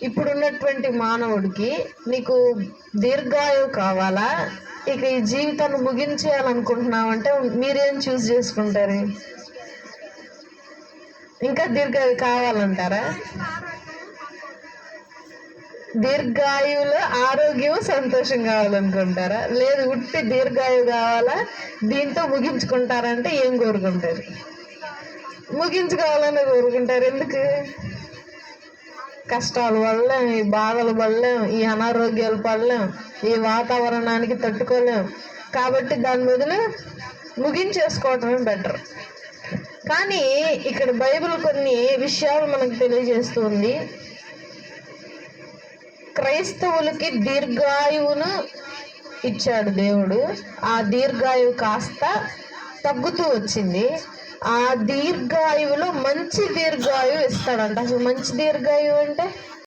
ఇప్పుడున్నటువంటి మానవుడికి నీకు దీర్ఘాయువు కావాలా, ఇక ఈ జీవితాన్ని ముగించేయాలనుకుంటున్నావంటే మీరేం చూస్ చేసుకుంటారు? ఇంకా దీర్ఘాయువు కావాలంటారా? దీర్ఘాయువులో ఆరోగ్యం సంతోషం కావాలనుకుంటారా? లేదు ఉట్టి దీర్ఘాయువు కావాలా, దీంతో ముగించుకుంటారంటే ఏం కోరుకుంటారు? ముగించుకోవాలని కోరుకుంటారు. ఎందుకు? కష్టాల వల్ల, ఈ బాధల వల్ల, ఈ అనారోగ్యాల పడలేం, ఈ వాతావరణానికి తట్టుకోలేం. కాబట్టి దాని బదులు ముగించేసుకోవటమే బెటర్. కానీ ఇక్కడ బైబిల్ కొన్ని విషయాలు మనకు తెలియజేస్తుంది. క్రైస్తవులకి దీర్ఘాయువును ఇచ్చాడు దేవుడు. ఆ దీర్ఘాయువు కాస్త తగ్గుతూ వచ్చింది. ఆ దీర్ఘాయువులో మంచి దీర్ఘాయువు ఇస్తాడంట. అసలు మంచి దీర్ఘాయువు అంటే